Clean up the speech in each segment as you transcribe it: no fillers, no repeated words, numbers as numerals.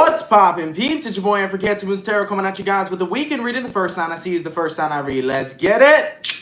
What's poppin', peeps? It's your boy for CancerMoonsTarot coming at you guys with the weekend reading. The first sign I see is the first sign I read. Let's get it!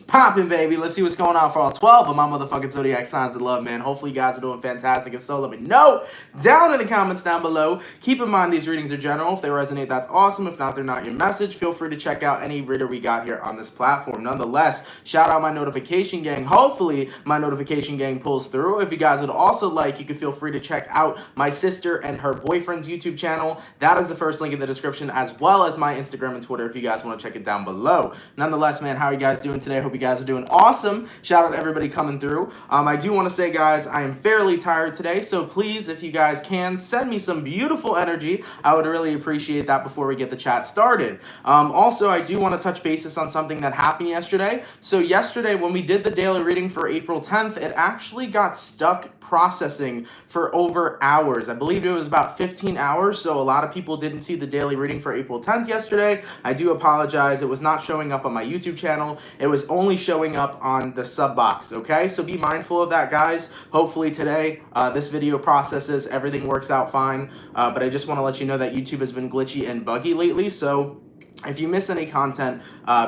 Poppin', baby. Let's see what's going on for all 12 of my motherfucking zodiac signs of love, man. Hopefully you guys are doing fantastic. If so, let me know down in the comments down below. Keep in mind these readings are general. If they resonate, that's awesome. If not, they're not your message. Feel free to check out any reader we got here on this platform. Nonetheless, shout out my notification gang. Hopefully my notification gang pulls through. If you guys would also like, you can feel free to check out my sister and her boyfriend's YouTube channel. That is the first link in the description, as well as my Instagram and Twitter if you guys want to check it down below. Nonetheless, man, how are you guys doing today? Hope you guys are doing awesome. Shout out to everybody coming through. I do want to say, guys, I am fairly tired today, so please, if you guys can, send me some beautiful energy. I would really appreciate that before we get the chat started. Also, I do want to touch bases on something that happened yesterday. So yesterday, when we did the daily reading for April 10th, it actually got stuck processing for over hours. I believe it was about 15 hours, so a lot of people didn't see the daily reading for April 10th yesterday. I do apologize. It was not showing up on my YouTube channel. It was only showing up on the sub box, okay? So be mindful of that, guys. Hopefully today, this video processes, everything works out fine, but I just want to let you know that YouTube has been glitchy and buggy lately, so if you miss any content,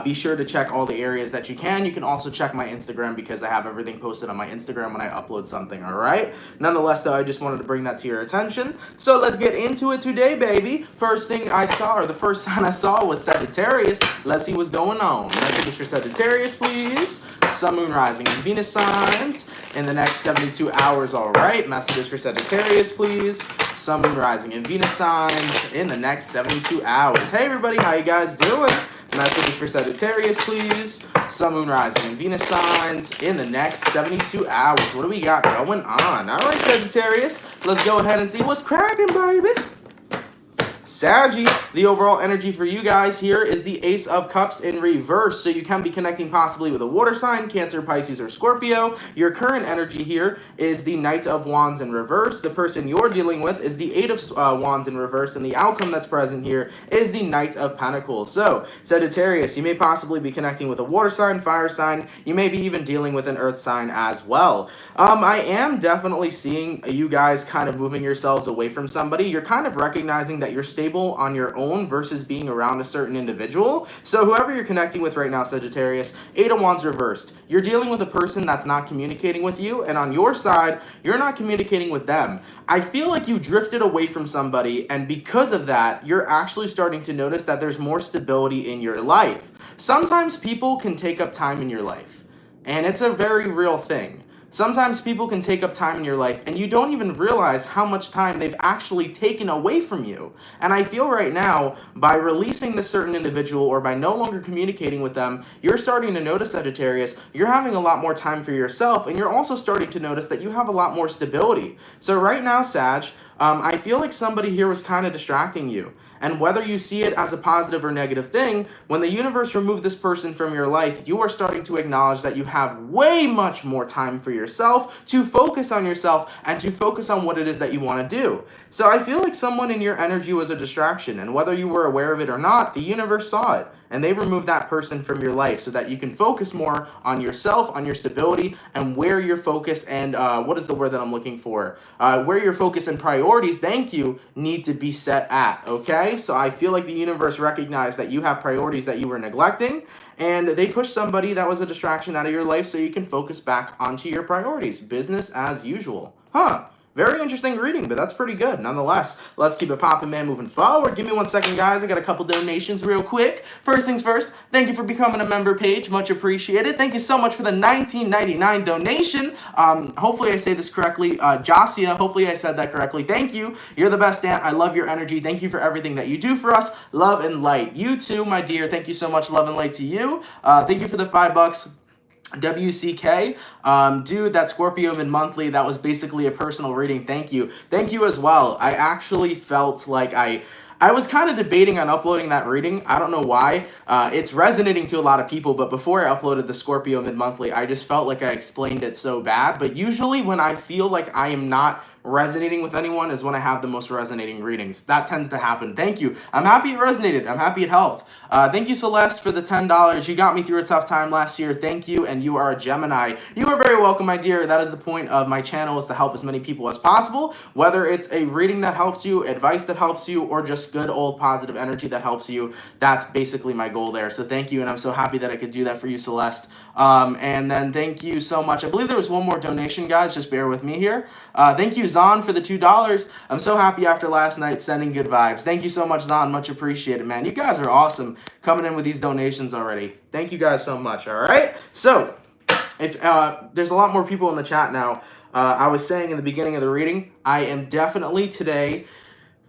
be sure to check all the areas that you can. You can also check my Instagram because I have everything posted on my Instagram when I upload something, all right? Nonetheless, though, I just wanted to bring that to your attention. So let's get into it today, baby. First thing I saw, or the first sign I saw, was Sagittarius. Let's see what's going on. Messages for Sagittarius, please. Sun, Moon, Rising, and Venus signs in the next 72 hours, all right? Messages for Sagittarius, please. Sun, Moon, Rising, and Venus signs in the next 72 hours. Hey, everybody, how you guys doing? Messages for Sagittarius, please. Sun, Moon, Rising, and Venus signs in the next 72 hours. What do we got going on? All right, Sagittarius, let's go ahead and see what's cracking, baby. Saggy, the overall energy for you guys here is the Ace of Cups in reverse. So you can be connecting possibly with a water sign, Cancer, Pisces, or Scorpio. Your current energy here is the Knight of Wands in reverse. The person you're dealing with is the Eight of Wands in reverse. And the outcome that's present here is the Knight of Pentacles. So Sagittarius, you may possibly be connecting with a water sign, fire sign. You may be even dealing with an earth sign as well. I am definitely seeing you guys kind of moving yourselves away from somebody. You're kind of recognizing that you're stable on your own versus being around a certain individual. So whoever you're connecting with right now, Sagittarius, Eight of Wands reversed. You're dealing with a person that's not communicating with you, and on your side, you're not communicating with them. I feel like you drifted away from somebody, and because of that, you're actually starting to notice that there's more stability in your life. Sometimes people can take up time in your life, and it's a very real thing. Sometimes people can take up time in your life and you don't even realize how much time they've actually taken away from you. And I feel right now, by releasing this certain individual or by no longer communicating with them, you're starting to notice, Sagittarius, you're having a lot more time for yourself, and you're also starting to notice that you have a lot more stability. So right now, Sag, I feel like somebody here was kind of distracting you. And whether you see it as a positive or negative thing, when the universe removed this person from your life, you are starting to acknowledge that you have way much more time for yourself, to focus on yourself and to focus on what it is that you want to do. So I feel like someone in your energy was a distraction, and whether you were aware of it or not, the universe saw it. And they removed that person from your life so that you can focus more on yourself, on your stability, and where your focus and, what is the word that I'm looking for? Where your focus and priorities, thank you, need to be set at, okay? So I feel like the universe recognized that you have priorities that you were neglecting, and they pushed somebody that was a distraction out of your life so you can focus back onto your priorities. Business as usual. Huh. Very interesting reading, but that's pretty good. Nonetheless, let's keep it popping, man, moving forward. Give me 1 second, guys. I got a couple donations real quick. First things first, thank you for becoming a member page. Much appreciated. Thank you so much for the $19.99 donation. Hopefully I say this correctly. Jasia, hopefully I said that correctly. Thank you. You're the best, aunt. I love your energy. Thank you for everything that you do for us. Love and light. You too, my dear. Thank you so much. Love and light to you. Thank you for the $5. WCK, dude, that Scorpio mid-monthly, that was basically a personal reading. Thank you as well. I actually felt like I was kind of debating on uploading that reading. I don't know why. It's resonating to a lot of people, but before I uploaded the Scorpio mid-monthly, I just felt like I explained it so bad. But usually when I feel like I am not resonating with anyone is when I have the most resonating readings. That tends to happen. Thank you. I'm happy it resonated. I'm happy it helped. Thank you, Celeste, for the $10. You got me through a tough time last year. Thank you, and you are a Gemini. You are very welcome, my dear. That is the point of my channel, is to help as many people as possible, whether it's a reading that helps you, advice that helps you, or just good old positive energy that helps you. That's basically my goal there. So thank you, and I'm so happy that I could do that for you, Celeste. And then thank you so much. I believe there was one more donation, guys. Just bear with me here. Thank you, Zahn, for the $2. I'm so happy after last night, sending good vibes. Thank you so much, Zahn. Much appreciated, man. You guys are awesome coming in with these donations already. Thank you guys so much, all right? So, if there's a lot more people in the chat now. I was saying in the beginning of the reading, I am definitely today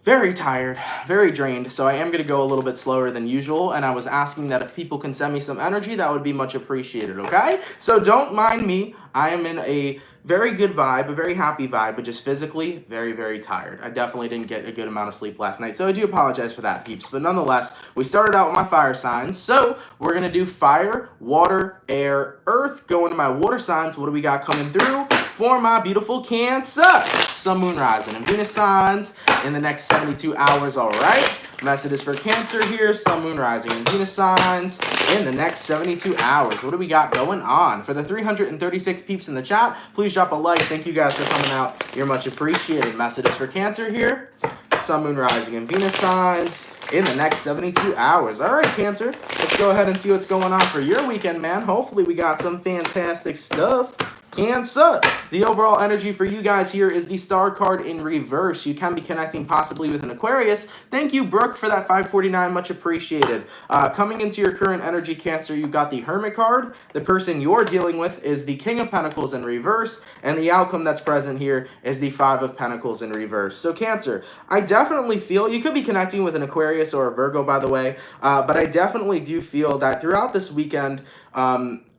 very tired, very drained, so I am going to go a little bit slower than usual, and I was asking that if people can send me some energy, that would be much appreciated, okay? So don't mind me. I am in a very good vibe, a very happy vibe, but just physically very, very tired. I definitely didn't get a good amount of sleep last night, so I do apologize for that, peeps. But nonetheless, we started out with my fire signs, so we're going to do fire, water, air, earth. Go into my water signs. What do we got coming through for my beautiful Cancer? Sun, Moon, Rising, and Venus signs in the next 72 hours, all right? Message is for Cancer here, Sun, Moon, Rising, and Venus signs in the next 72 hours. What do we got going on? For the 336 peeps in the chat, please drop a like. Thank you guys for coming out. You're much appreciated. Message is for Cancer here, Sun, Moon, Rising, and Venus signs in the next 72 hours. All right, Cancer, let's go ahead and see what's going on for your weekend, man. Hopefully we got some fantastic stuff. Cancer, the overall energy for you guys here is the Star card in reverse. You can be connecting possibly with an Aquarius. Thank you, Brooke, for that $5.49. Much appreciated. Coming into your current energy, Cancer, you got the Hermit card. The person you're dealing with is the King of Pentacles in reverse, and the outcome that's present here is the Five of Pentacles in reverse. So, Cancer, I definitely feel you could be connecting with an Aquarius or a Virgo, by the way, but I definitely do feel that throughout this weekend,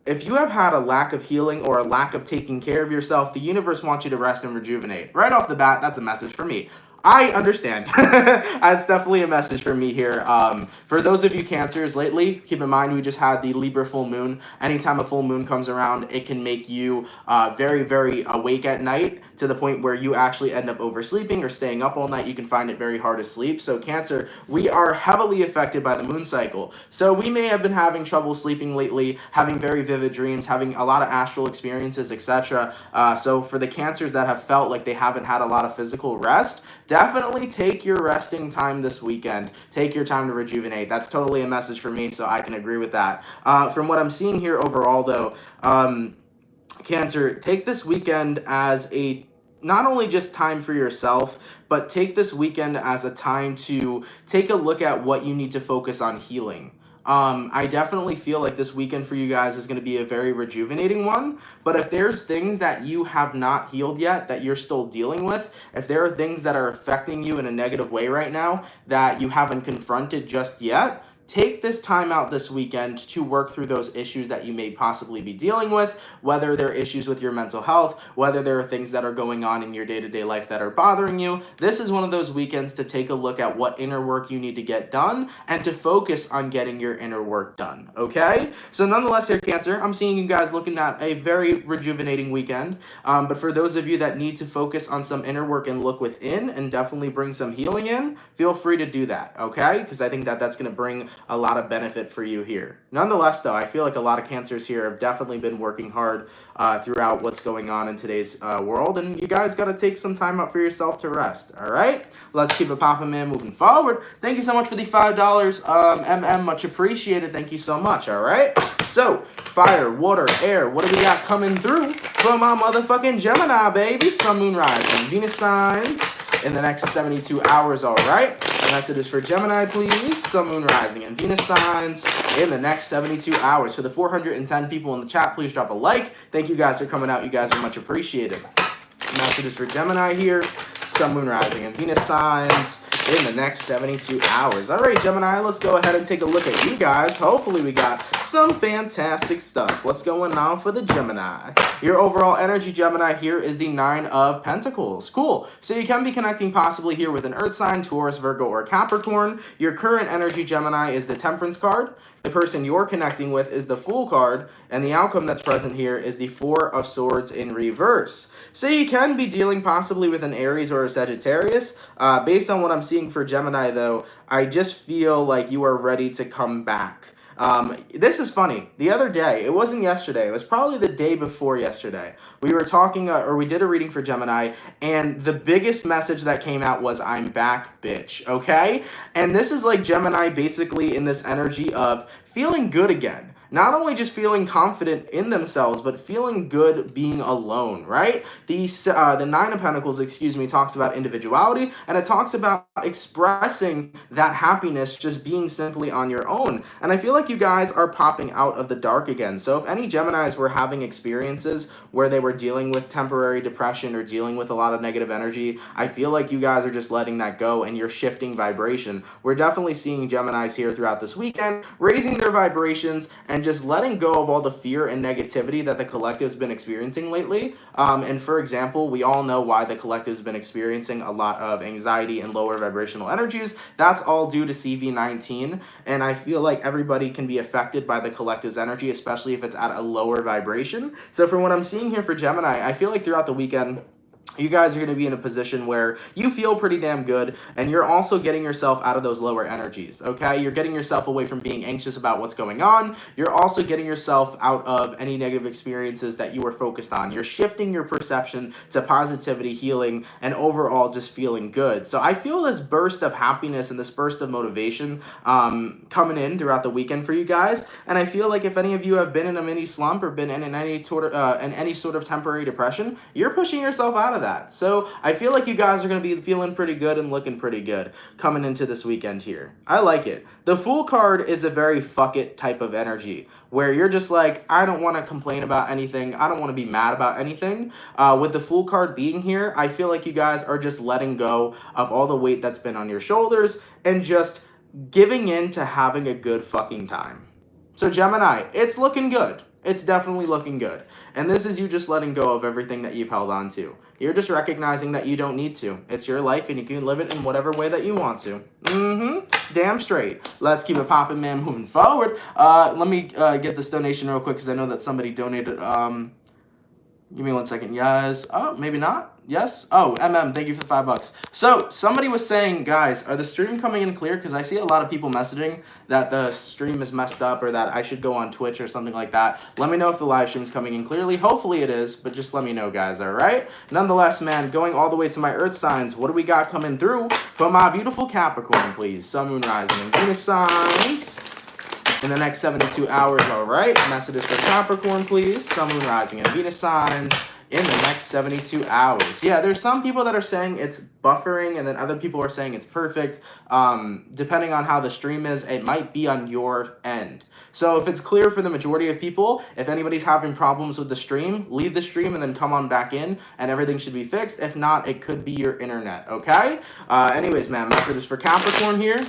if you have had a lack of healing or a lack of taking care of yourself, the universe wants you to rest and rejuvenate. Right off the bat, that's a message for me. I understand. That's definitely a message for me here. For those of you Cancers lately, keep in mind we just had the Libra full moon. Anytime a full moon comes around, it can make you very, very awake at night to the point where you actually end up oversleeping or staying up all night. You can find it very hard to sleep. So Cancer, we are heavily affected by the moon cycle. So we may have been having trouble sleeping lately, having very vivid dreams, having a lot of astral experiences, etc. So for the Cancers that have felt like they haven't had a lot of physical rest, definitely take your resting time this weekend. Take your time to rejuvenate. That's totally a message for me, so I can agree with that. From what I'm seeing here overall, though, Cancer, take this weekend as a not only just time for yourself, but take this weekend as a time to take a look at what you need to focus on healing. I definitely feel like this weekend for you guys is going to be a very rejuvenating one, but if there's things that you have not healed yet that you're still dealing with, if there are things that are affecting you in a negative way right now that you haven't confronted just yet, take this time out this weekend to work through those issues that you may possibly be dealing with, whether they're issues with your mental health, whether there are things that are going on in your day-to-day life that are bothering you. This is one of those weekends to take a look at what inner work you need to get done and to focus on getting your inner work done, okay? So nonetheless here, Cancer, I'm seeing you guys looking at a very rejuvenating weekend, but for those of you that need to focus on some inner work and look within and definitely bring some healing in, feel free to do that, okay? Because I think that that's going to bring a lot of benefit for you here. Nonetheless, though, I feel like a lot of Cancers here have definitely been working hard throughout what's going on in today's world, and you guys got to take some time out for yourself to rest, all right? Let's keep it popping, man, moving forward. Thank you so much for the $5, much appreciated. Thank you so much, all right? So, fire, water, air, what do we got coming through from my motherfucking Gemini, baby? Sun, Moon, Rising, Venus signs in the next 72 hours, all right? The message is for Gemini, please. Sun, Moon, Rising, and Venus signs in the next 72 hours. For the 410 people in the chat, please drop a like. Thank you guys for coming out. You guys are much appreciated. The message is for Gemini here. Sun, Moon, Rising, and Venus signs in the next 72 hours. All right, Gemini, let's go ahead and take a look at you guys. Hopefully we got some fantastic stuff. What's going on for the Gemini? Your overall energy, Gemini, here is the Nine of Pentacles. Cool. So you can be connecting possibly here with an Earth sign, Taurus, Virgo, or Capricorn. Your current energy, Gemini, is the Temperance card. The person you're connecting with is the Fool card, and the outcome that's present here is the Four of Swords in reverse. So you can be dealing possibly with an Aries or a Sagittarius. Based on what I'm seeing for Gemini, though, I just feel like you are ready to come back. This is funny. The other day, it wasn't yesterday, it was probably the day before yesterday, we were talking, or we did a reading for Gemini, and the biggest message that came out was, I'm back, bitch, okay? And this is like Gemini basically in this energy of feeling good again. Not only just feeling confident in themselves, but feeling good being alone, right? The Nine of Pentacles, talks about individuality, and it talks about expressing that happiness just being simply on your own. And I feel like you guys are popping out of the dark again. So if any Geminis were having experiences where they were dealing with temporary depression or dealing with a lot of negative energy, I feel like you guys are just letting that go and you're shifting vibration. We're definitely seeing Geminis here throughout this weekend raising their vibrations and just letting go of all the fear and negativity that the collective's been experiencing lately. And for example, we all know why the collective's been experiencing a lot of anxiety and lower vibrational energies. That's all due to CV19. And I feel like everybody can be affected by the collective's energy, especially if it's at a lower vibration. So from what I'm seeing here for Gemini, I feel like throughout the weekend, you guys are going to be in a position where you feel pretty damn good, and you're also getting yourself out of those lower energies, okay? You're getting yourself away from being anxious about what's going on. You're also getting yourself out of any negative experiences that you were focused on. You're shifting your perception to positivity, healing, and overall just feeling good. So I feel this burst of happiness and this burst of motivation coming in throughout the weekend for you guys, and I feel like if any of you have been in a mini slump or been in any sort of temporary depression, you're pushing yourself out of that. So I feel like you guys are going to be feeling pretty good and looking pretty good coming into this weekend here. I like it. The Fool card is a very fuck it type of energy where you're just like, I don't want to complain about anything. I don't want to be mad about anything. With the Fool card being here, I feel like you guys are just letting go of all the weight that's been on your shoulders and just giving in to having a good fucking time. So Gemini, it's looking good. It's definitely looking good. And this is you just letting go of everything that you've held on to. You're just recognizing that you don't need to. It's your life and you can live it in whatever way that you want to. Damn straight. Let's keep it popping, man, moving forward. Let me get this donation real quick because I know that somebody donated. Give me 1 second. Yes. Oh, maybe not. Yes. Oh, thank you for the $5. So somebody was saying, guys, are the stream coming in clear? Because I see a lot of people messaging that the stream is messed up or that I should go on Twitch or something like that. Let me know if the live stream's coming in clearly. Hopefully it is, but just let me know, guys, all right? Nonetheless, man, going all the way to my Earth signs, what do we got coming through for my beautiful Capricorn, please? Sun, Moon, Rising, and Venus signs in the next 72 hours, all right? Messages for Capricorn, please. Sun, Moon, Rising, and Venus signs in the next 72 hours. Yeah, there's some people that are saying it's buffering, and then other people are saying it's perfect. Depending on how the stream is, it might be on your end. So if it's clear for the majority of people, if anybody's having problems with the stream, leave the stream and then come on back in, and everything should be fixed. If not, it could be your internet, okay? Anyways, man, messages for Capricorn here.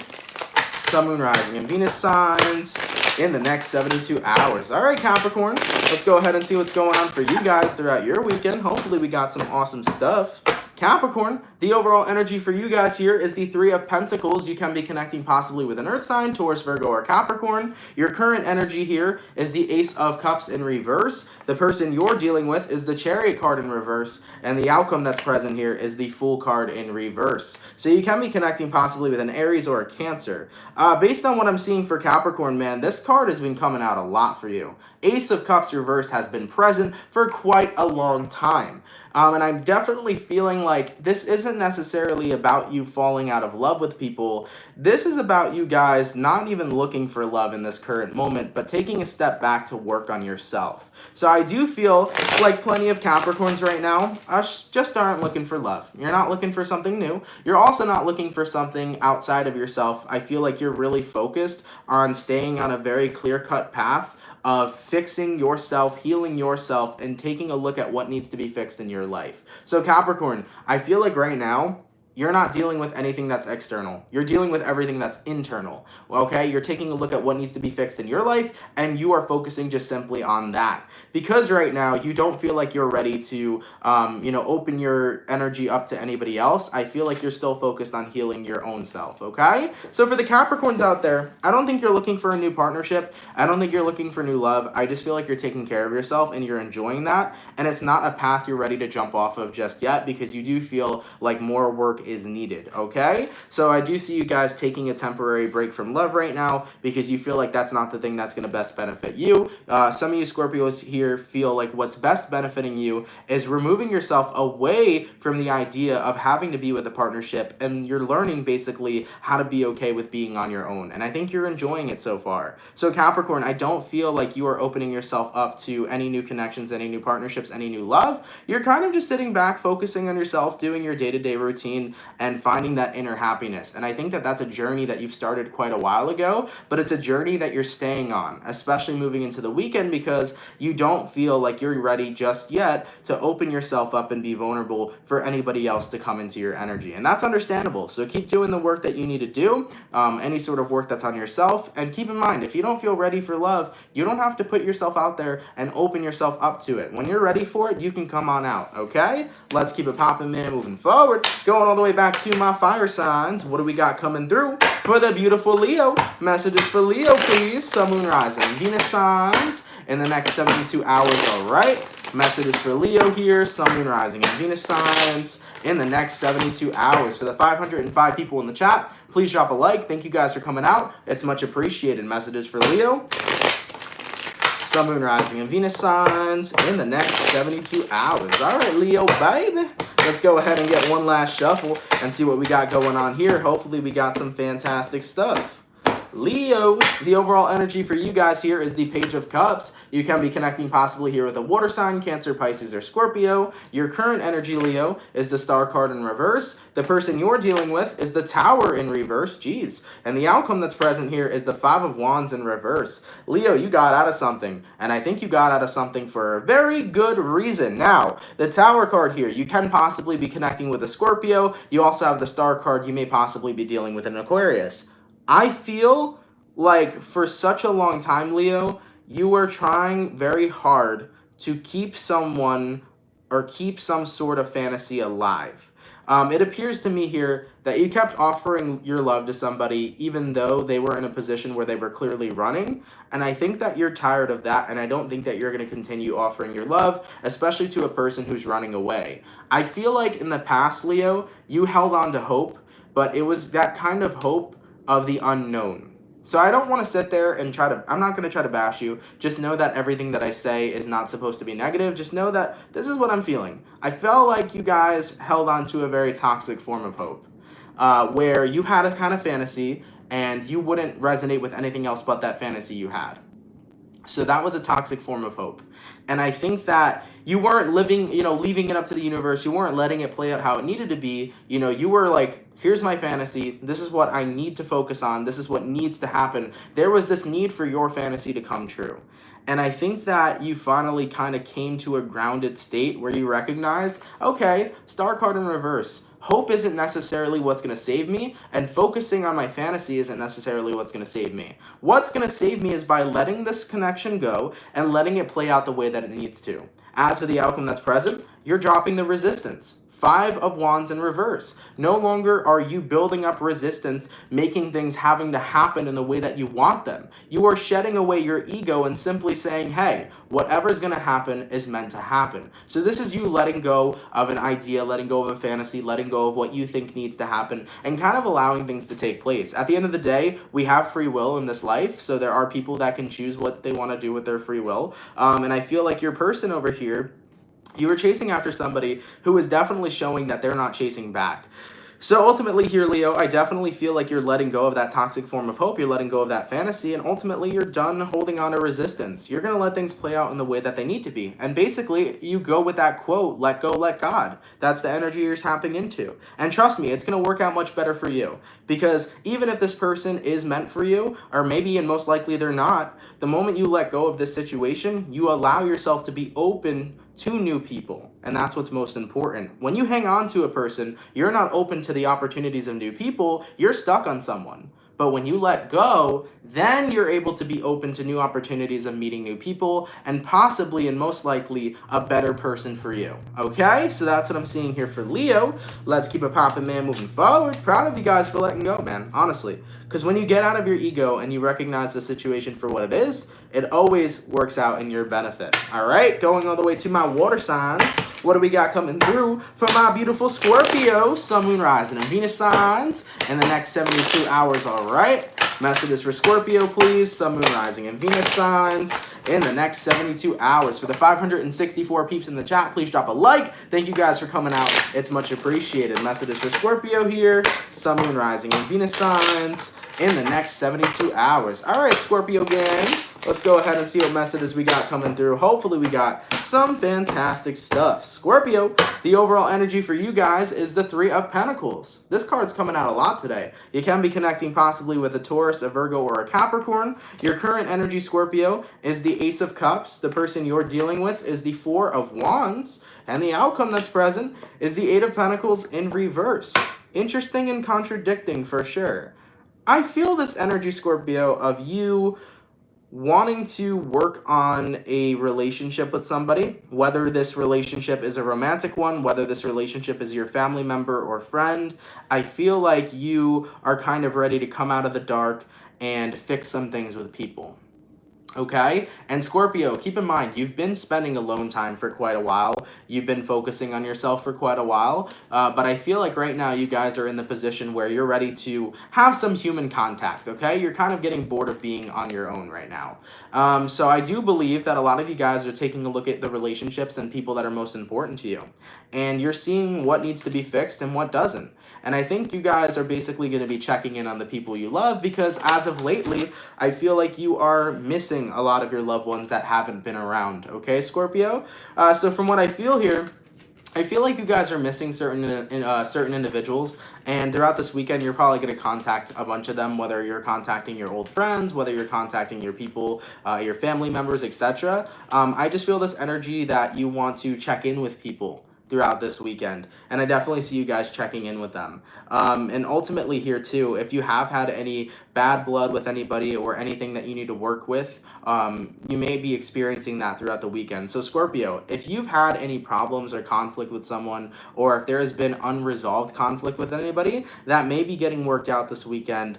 Sun, Moon, Rising, and Venus signs in the next 72 hours. All right, Capricorn, let's go ahead and see what's going on for you guys throughout your weekend. Hopefully we got some awesome stuff. Capricorn, the overall energy for you guys here is the Three of Pentacles. You can be connecting possibly with an Earth sign, Taurus, Virgo, or Capricorn. Your current energy here is the Ace of Cups in reverse. The person you're dealing with is the Chariot card in reverse, and the outcome that's present here is the Fool card in reverse. So you can be connecting possibly with an Aries or a Cancer. Based on what I'm seeing for Capricorn, man, this card has been coming out a lot for you. Ace of Cups reverse has been present for quite a long time. And I'm definitely feeling like this isn't necessarily about you falling out of love with people. This is about you guys not even looking for love in this current moment, but taking a step back to work on yourself. So I do feel like plenty of Capricorns right now just aren't looking for love. You're not looking for something new. You're also not looking for something outside of yourself. I feel like you're really focused on staying on a very clear-cut path of fixing yourself, healing yourself, and taking a look at what needs to be fixed in your life. So Capricorn, I feel like right now, you're not dealing with anything that's external. You're dealing with everything that's internal, okay? You're taking a look at what needs to be fixed in your life, and you are focusing just simply on that. Because right now, you don't feel like you're ready to, open your energy up to anybody else. I feel like you're still focused on healing your own self, okay? So for the Capricorns out there, I don't think you're looking for a new partnership. I don't think you're looking for new love. I just feel like you're taking care of yourself, and you're enjoying that, and it's not a path you're ready to jump off of just yet, because you do feel like more work is needed, okay? So I do see you guys taking a temporary break from love right now because you feel like that's not the thing that's going to best benefit you. Some of you Scorpios here feel like what's best benefiting you is removing yourself away from the idea of having to be with a partnership, and you're learning basically how to be okay with being on your own, and I think you're enjoying it so far. So Capricorn, I don't feel like you are opening yourself up to any new connections, any new partnerships, any new love. You're kind of just sitting back, focusing on yourself, doing your day-to-day routine, and finding that inner happiness. And I think that that's a journey that you've started quite a while ago, but it's a journey that you're staying on, especially moving into the weekend, because you don't feel like you're ready just yet to open yourself up and be vulnerable for anybody else to come into your energy. And that's understandable. So keep doing the work that you need to do, any sort of work that's on yourself. And keep in mind, if you don't feel ready for love, you don't have to put yourself out there and open yourself up to it. When you're ready for it, you can come on out, okay? Let's keep it popping, man, moving forward. Going all the way back to my fire signs. What do we got coming through for the beautiful Leo? Messages for Leo, please. Sun, Moon, Rising, Venus signs in the next 72 hours, all right? Messages for Leo here, Sun, Moon, Rising, and Venus signs in the next 72 hours. For the 505 people in the chat, please drop a like. Thank you guys for coming out. It's much appreciated. Messages for Leo, Sun, Moon, Rising, and Venus signs in the next 72 hours. All right, Leo, baby. Let's go ahead and get one last shuffle and see what we got going on here. Hopefully we got some fantastic stuff. Leo, the overall energy for you guys here is the Page of Cups. You can be connecting possibly here with a water sign, Cancer, Pisces, or Scorpio. Your current energy, Leo, is the Star card in reverse. The person you're dealing with is the Tower in reverse. Jeez. And the outcome that's present here is the Five of Wands in reverse. Leo, you got out of something. And I think you got out of something for a very good reason. Now, the Tower card here, you can possibly be connecting with a Scorpio. You also have the Star card. You may possibly be dealing with an Aquarius. I feel like for such a long time, Leo, you were trying very hard to keep someone or keep some sort of fantasy alive. It appears to me here that you kept offering your love to somebody even though they were in a position where they were clearly running. And I think that you're tired of that, and I don't think that you're going to continue offering your love, especially to a person who's running away. I feel like in the past, Leo, you held on to hope, but it was that kind of hope of the unknown. So I don't want to sit there and I'm not going to try to bash you. Just know that everything that I say is not supposed to be negative. Just know that this is what I'm feeling. I felt like you guys held on to a very toxic form of hope, where you had a kind of fantasy and you wouldn't resonate with anything else but that fantasy you had. So that was a toxic form of hope. And I think that you weren't leaving it up to the universe. You weren't letting it play out how it needed to be. You were like, here's my fantasy. This is what I need to focus on. This is what needs to happen. There was this need for your fantasy to come true. And I think that you finally kind of came to a grounded state where you recognized, okay, Star card in reverse. Hope isn't necessarily what's going to save me, and focusing on my fantasy isn't necessarily what's going to save me. What's going to save me is by letting this connection go and letting it play out the way that it needs to. As for the outcome that's present, you're dropping the resistance. Five of Wands in reverse. No longer are you building up resistance, making things having to happen in the way that you want them. You are shedding away your ego and simply saying, hey, whatever's going to happen is meant to happen. So this is you letting go of an idea, letting go of a fantasy, letting go of what you think needs to happen, and kind of allowing things to take place. At the end of the day, we have free will in this life, so there are people that can choose what they want to do with their free will. And I feel like your person over here, you were chasing after somebody who is definitely showing that they're not chasing back. So ultimately here, Leo, I definitely feel like you're letting go of that toxic form of hope. You're letting go of that fantasy, and ultimately you're done holding on to resistance. You're going to let things play out in the way that they need to be. And basically, you go with that quote, let go, let God. That's the energy you're tapping into. And trust me, it's going to work out much better for you. Because even if this person is meant for you, or maybe and most likely they're not, the moment you let go of this situation, you allow yourself to be open to new people, and that's what's most important. When you hang on to a person, you're not open to the opportunities of new people, you're stuck on someone. But when you let go, then you're able to be open to new opportunities of meeting new people and possibly and most likely a better person for you. Okay? So that's what I'm seeing here for Leo. Let's keep it popping, man, moving forward. Proud of you guys for letting go, man, honestly. Because when you get out of your ego and you recognize the situation for what it is, it always works out in your benefit. All right? Going all the way to my water signs. What do we got coming through for my beautiful Scorpio, Sun, Moon, Rising, and Venus signs in the next 72 hours, all right? Messages for Scorpio, please. Sun, Moon, Rising, and Venus signs in the next 72 hours. For the 564 peeps in the chat, please drop a like. Thank you guys for coming out. It's much appreciated. Messages for Scorpio here. Sun, Moon, Rising, and Venus signs in the next 72 hours. All right, Scorpio gang. Let's go ahead and see what messages we got coming through. Hopefully we got some fantastic stuff. Scorpio, the overall energy for you guys is the Three of Pentacles. This card's coming out a lot today. You can be connecting possibly with a Taurus, a Virgo, or a Capricorn. Your current energy, Scorpio, is the Ace of Cups. The person you're dealing with is the Four of Wands. And the outcome that's present is the Eight of Pentacles in reverse. Interesting and contradicting for sure. I feel this energy, Scorpio, of you wanting to work on a relationship with somebody, whether this relationship is a romantic one, whether this relationship is your family member or friend. I feel like you are kind of ready to come out of the dark and fix some things with people. Okay? And Scorpio, keep in mind, you've been spending alone time for quite a while. You've been focusing on yourself for quite a while. But I feel like right now you guys are in the position where you're ready to have some human contact, okay? You're kind of getting bored of being on your own right now. So I do believe that a lot of you guys are taking a look at the relationships and people that are most important to you. And you're seeing what needs to be fixed and what doesn't. And I think you guys are basically going to be checking in on the people you love because as of lately, I feel like you are missing a lot of your loved ones that haven't been around. Okay, Scorpio? So from what I feel here, I feel like you guys are missing certain individuals, and throughout this weekend, you're probably going to contact a bunch of them, whether you're contacting your old friends, whether you're contacting your people, your family members, etc. I just feel this energy that you want to check in with people throughout this weekend, and I definitely see you guys checking in with them. And ultimately here too, if you have had any bad blood with anybody or anything that you need to work with, you may be experiencing that throughout the weekend. So Scorpio, if you've had any problems or conflict with someone, or if there has been unresolved conflict with anybody, that may be getting worked out this weekend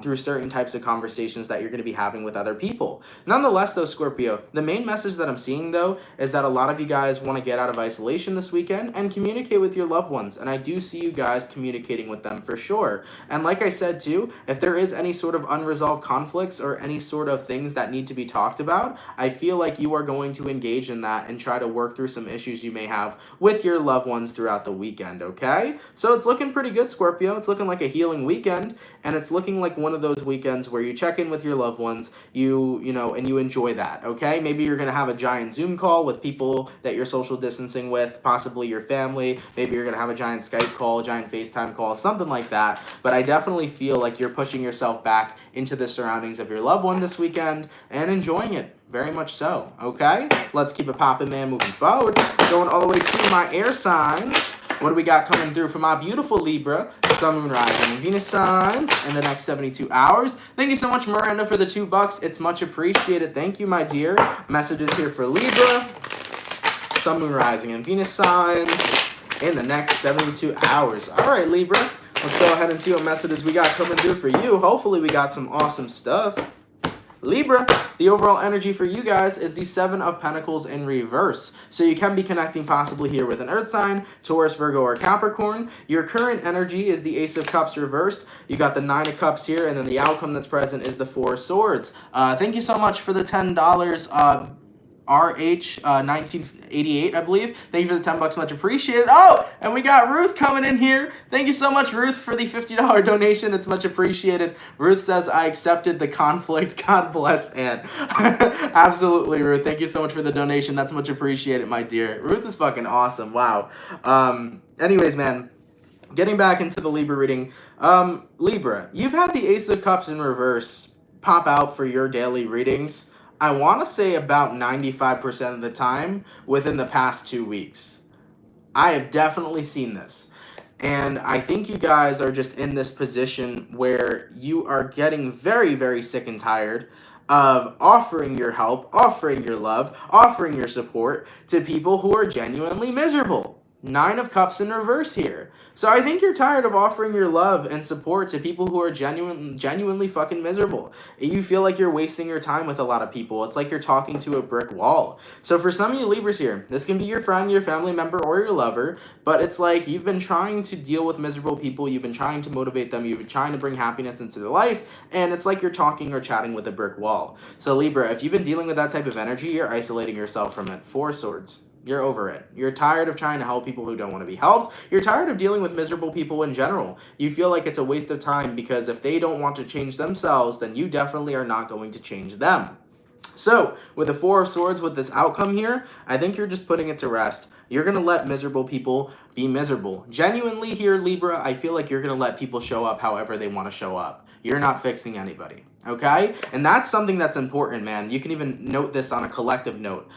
through certain types of conversations that you're going to be having with other people. Nonetheless though, Scorpio, the main message that I'm seeing though is that a lot of you guys want to get out of isolation this weekend and communicate with your loved ones, and I do see you guys communicating with them for sure. And like I said too, if there is any sort of unresolved conflicts or any sort of things that need to be talked about, I feel like you are going to engage in that and try to work through some issues you may have with your loved ones throughout the weekend, okay? So it's looking pretty good, Scorpio. It's looking like a healing weekend, and it's looking like one of those weekends where you check in with your loved ones, you know, and you enjoy that, okay? Maybe you're going to have a giant Zoom call with people that you're social distancing with, possibly your family. Maybe you're going to have a giant Skype call, giant FaceTime call, something like that. But I definitely feel like you're pushing yourself back into the surroundings of your loved one this weekend and enjoying it. Very much so, okay? Let's keep it popping, man, moving forward. Going all the way to my air signs. What do we got coming through for my beautiful Libra, Sun, Moon, Rising, and Venus signs in the next 72 hours? Thank you so much, Miranda, for the $2. It's much appreciated. Thank you, my dear. Messages here for Libra, Sun, Moon, Rising, and Venus signs in the next 72 hours. All right, Libra. Let's go ahead and see what messages we got coming through for you. Hopefully we got some awesome stuff. Libra, the overall energy for you guys is the Seven of Pentacles in reverse. So you can be connecting possibly here with an Earth sign, Taurus, Virgo, or Capricorn. Your current energy is the Ace of Cups reversed. You got the Nine of Cups here, and then the outcome that's present is the Four of Swords. Thank you so much for the $10. RH 1988, I believe. Thank you for the $10, much appreciated. Oh, and we got Ruth coming in here. Thank you so much, Ruth, for the $50 donation. It's much appreciated. Ruth says, I accepted the conflict. God bless Anne. Absolutely, Ruth. Thank you so much for the donation. That's much appreciated, my dear. Ruth is fucking awesome. Wow. Anyways, man, getting back into the Libra reading. Libra, you've had the Ace of Cups in reverse pop out for your daily readings I want to say about 95% of the time within the past 2 weeks. I have definitely seen this. And I think you guys are just in this position where you are getting very, very sick and tired of offering your help, offering your love, offering your support to people who are genuinely miserable. 9 of Cups in reverse here. So I think you're tired of offering your love and support to people who are genuinely fucking miserable. You feel like you're wasting your time with a lot of people. It's like you're talking to a brick wall. So for some of you Libras here, this can be your friend, your family member, or your lover, but it's like you've been trying to deal with miserable people, you've been trying to motivate them, you've been trying to bring happiness into their life, and it's like you're talking or chatting with a brick wall. So Libra, if you've been dealing with that type of energy, you're isolating yourself from it. 4 swords. You're over it. You're tired of trying to help people who don't want to be helped. You're tired of dealing with miserable people in general. You feel like it's a waste of time because if they don't want to change themselves, then you definitely are not going to change them. So, with the 4 of Swords, with this outcome here, I think you're just putting it to rest. You're going to let miserable people be miserable. Genuinely here, Libra, I feel like you're going to let people show up however they want to show up. You're not fixing anybody, okay? And that's something that's important, man. You can even note this on a collective note.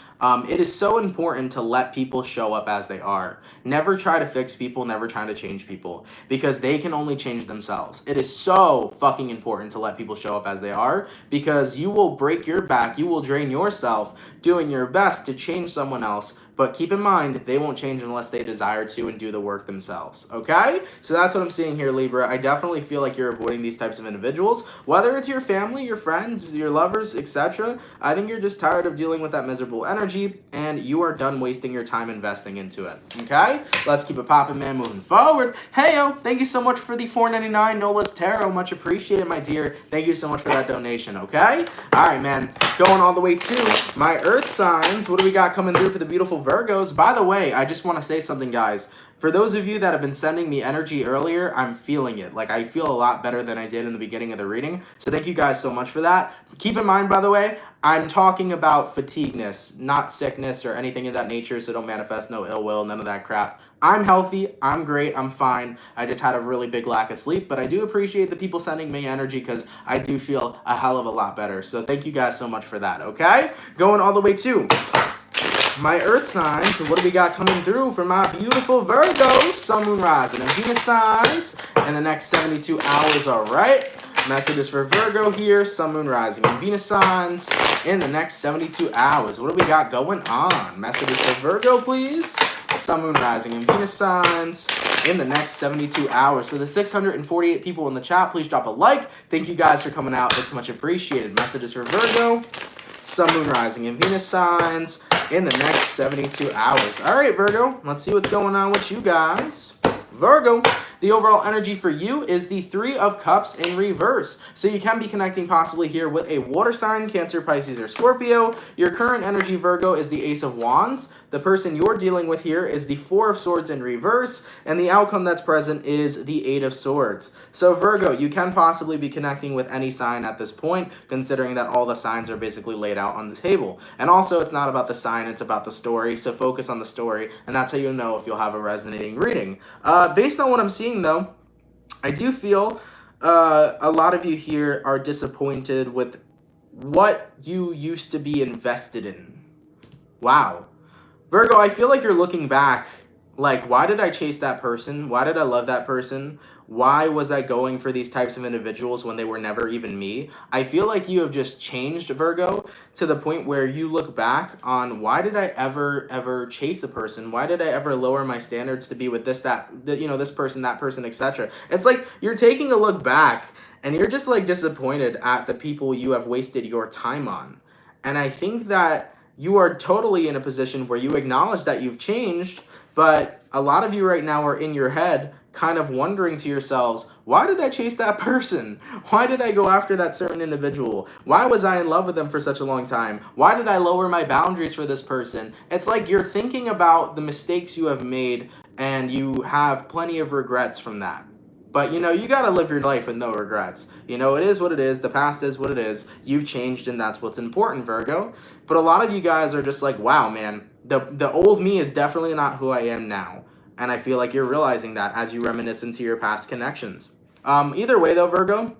It is so important to let people show up as they are. Never try to fix people, never try to change people, because they can only change themselves. It is so fucking important to let people show up as they are, because you will break your back, you will drain yourself doing your best to change someone else. But keep in mind, they won't change unless they desire to and do the work themselves, okay? So that's what I'm seeing here, Libra. I definitely feel like you're avoiding these types of individuals, whether it's your family, your friends, your lovers, etc. I think you're just tired of dealing with that miserable energy, and you are done wasting your time investing into it, okay? Let's keep it popping, man, moving forward. Heyo, thank you so much for the $4.99 No Less Tarot. Much appreciated, my dear. Thank you so much for that donation, okay? All right, man, going all the way to my Earth signs. What do we got coming through for the beautiful Virgos? By the way, I just want to say something, guys. For those of you that have been sending me energy earlier, I'm feeling it. Like, I feel a lot better than I did in the beginning of the reading. So thank you guys so much for that. Keep in mind, by the way, I'm talking about fatigueness, not sickness or anything of that nature, so don't manifest no ill will, none of that crap. I'm healthy, I'm great, I'm fine. I just had a really big lack of sleep, but I do appreciate the people sending me energy because I do feel a hell of a lot better. So thank you guys so much for that, okay? Going all the way to my Earth signs. So what do we got coming through for my beautiful Virgos, Sun, Moon, Rising, and Venus signs in the next 72 hours, all right? Messages for Virgo here, Sun, Moon, Rising, and Venus signs in the next 72 hours. What do we got going on? Messages for Virgo, please. Sun, Moon, Rising, and Venus signs in the next 72 hours. For the 648 people in the chat, please drop a like. Thank you guys for coming out. It's much appreciated. Messages for Virgo, Sun, Moon, Rising, and Venus signs in the next 72 hours. All right, Virgo, let's see what's going on with you guys. Virgo, the overall energy for you is the 3 of Cups in reverse. So you can be connecting possibly here with a water sign, Cancer, Pisces, or Scorpio. Your current energy, Virgo, is the Ace of Wands. The person you're dealing with here is the 4 of Swords in reverse, and the outcome that's present is the 8 of Swords. So Virgo, you can possibly be connecting with any sign at this point, considering that all the signs are basically laid out on the table. And also, it's not about the sign, it's about the story, so focus on the story, and that's how you'll know if you'll have a resonating reading. Based on what I'm seeing, though, I do feel a lot of you here are disappointed with what you used to be invested in. Wow. Virgo, I feel like you're looking back, like, why did I chase that person? Why did I love that person? Why was I going for these types of individuals when they were never even me? I feel like you have just changed, Virgo, to the point where you look back on, why did I ever chase a person? Why did I ever lower my standards to be with this person, that person, etc.? It's like you're taking a look back and you're just like disappointed at the people you have wasted your time on. And I think that you are totally in a position where you acknowledge that you've changed, but a lot of you right now are in your head kind of wondering to yourselves, why did I chase that person? Why did I go after that certain individual? Why was I in love with them for such a long time? Why did I lower my boundaries for this person? It's like you're thinking about the mistakes you have made and you have plenty of regrets from that. But, you got to live your life with no regrets. It is what it is. The past is what it is. You've changed, and that's what's important, Virgo. But a lot of you guys are just like, wow, man, the old me is definitely not who I am now. And I feel like you're realizing that as you reminisce into your past connections. Either way, though, Virgo,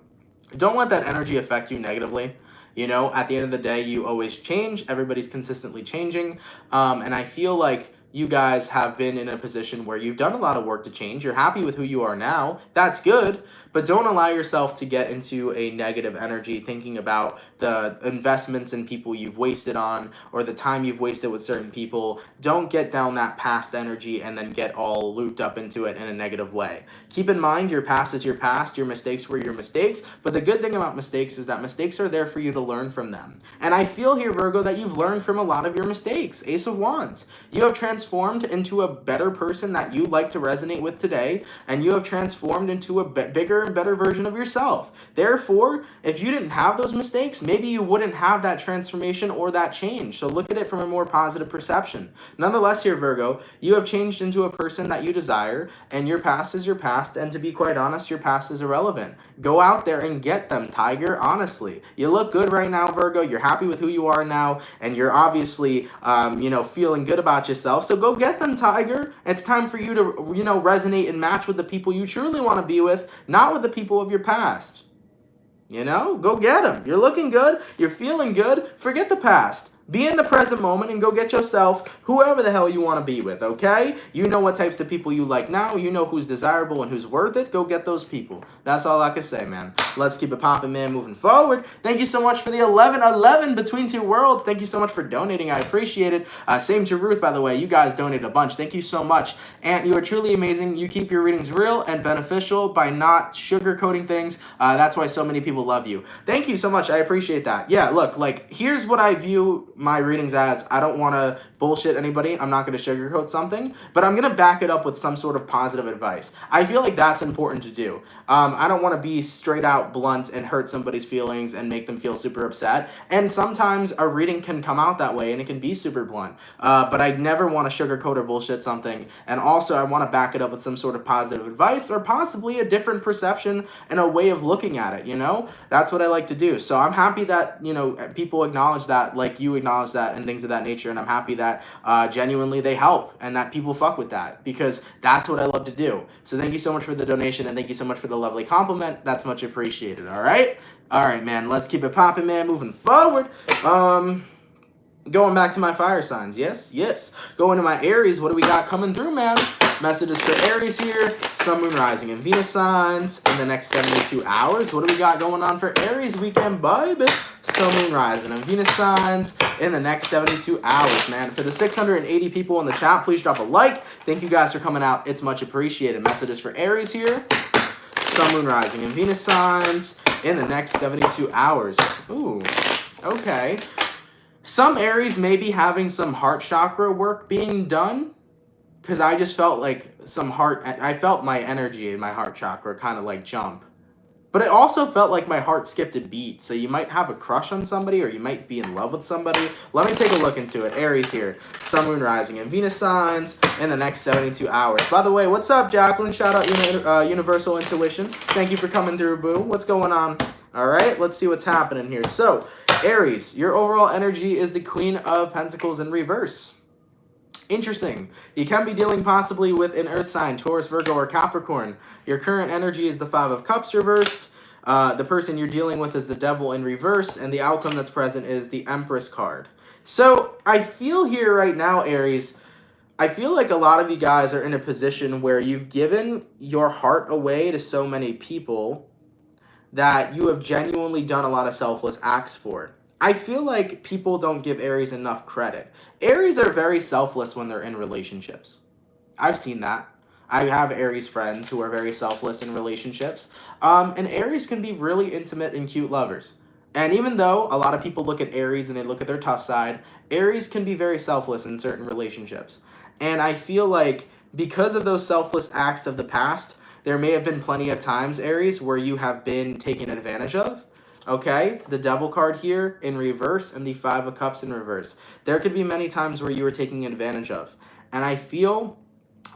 don't let that energy affect you negatively. You know, at the end of the day, you always change. Everybody's consistently changing. And I feel like you guys have been in a position where you've done a lot of work to change. You're happy with who you are now. That's good. But don't allow yourself to get into a negative energy thinking about the investments in people you've wasted on or the time you've wasted with certain people. Don't get down that past energy and then get all looped up into it in a negative way. Keep in mind, your past is your past. Your mistakes were your mistakes. But the good thing about mistakes is that mistakes are there for you to learn from them. And I feel here, Virgo, that you've learned from a lot of your mistakes. Ace of Wands. You have transformed into a better person that you like to resonate with today, and you have transformed into a bigger and better version of yourself. Therefore, if you didn't have those mistakes, maybe you wouldn't have that transformation or that change. So look at it from a more positive perception. Nonetheless here, Virgo, you have changed into a person that you desire, and your past is your past, and to be quite honest, your past is irrelevant. Go out there and get them, Tiger, honestly. You look good right now, Virgo. You're happy with who you are now, and you're obviously, feeling good about yourself. So go get them, Tiger. It's time for you to, resonate and match with the people you truly want to be with, not with the people of your past. Go get them. You're looking good. You're feeling good. Forget the past. Be in the present moment and go get yourself whoever the hell you want to be with, okay? You know what types of people you like now. You know who's desirable and who's worth it. Go get those people. That's all I can say, man. Let's keep it popping, man, moving forward. Thank you so much for the 11 between two worlds. Thank you so much for donating. I appreciate it. Same to Ruth, by the way. You guys donated a bunch. Thank you so much. And you are truly amazing. You keep your readings real and beneficial by not sugarcoating things. That's why so many people love you. Thank you so much. I appreciate that. Yeah, look, here's what I view my readings as. I don't want to bullshit anybody. I'm not going to sugarcoat something, but I'm going to back it up with some sort of positive advice. I feel like that's important to do. I don't want to be straight out blunt and hurt somebody's feelings and make them feel super upset. And sometimes a reading can come out that way and it can be super blunt. But I never want to sugarcoat or bullshit something. And also I want to back it up with some sort of positive advice or possibly a different perception and a way of looking at it, That's what I like to do. So I'm happy that, people acknowledge that, like you acknowledge that and things of that nature. And I'm happy that genuinely they help and that people fuck with that because that's what I love to do. So thank you so much for the donation and thank you so much for the lovely compliment. That's much appreciated. All right, man. Let's keep it popping, man. Moving forward. Going back to my fire signs. Yes. Going to my Aries. What do we got coming through, man? Messages for Aries here. Sun, Moon, Rising, and Venus signs in the next 72 hours. What do we got going on for Aries weekend, baby? Sun, Moon, Rising, and Venus signs in the next 72 hours, man. For the 680 people in the chat, please drop a like. Thank you guys for coming out. It's much appreciated. Messages for Aries here. Sun, Moon, Rising, and Venus signs in the next 72 hours. Ooh, okay. Some Aries may be having some heart chakra work being done because I just felt like I felt my energy in my heart chakra kind of jump. But it also felt like my heart skipped a beat. So you might have a crush on somebody or you might be in love with somebody. Let me take a look into it. Aries here. Sun, Moon, Rising, and Venus signs in the next 72 hours. By the way, what's up, Jacqueline? Shout out Universal Intuition. Thank you for coming through, boo. What's going on? All right, let's see what's happening here. So, Aries, your overall energy is the Queen of Pentacles in reverse. Interesting. You can be dealing possibly with an earth sign, Taurus, Virgo, or Capricorn. Your current energy is the Five of Cups reversed. The person you're dealing with is the Devil in reverse, and the outcome that's present is the Empress card. So I feel here right now, Aries, I feel like a lot of you guys are in a position where you've given your heart away to so many people that you have genuinely done a lot of selfless acts for. I feel like people don't give Aries enough credit. Aries are very selfless when they're in relationships. I've seen that. I have Aries friends who are very selfless in relationships. And Aries can be really intimate and cute lovers. And even though a lot of people look at Aries and they look at their tough side, Aries can be very selfless in certain relationships. And I feel like because of those selfless acts of the past, there may have been plenty of times, Aries, where you have been taken advantage of. Okay, the Devil card here in reverse and the Five of Cups in reverse. There could be many times where you were taking advantage of. And I feel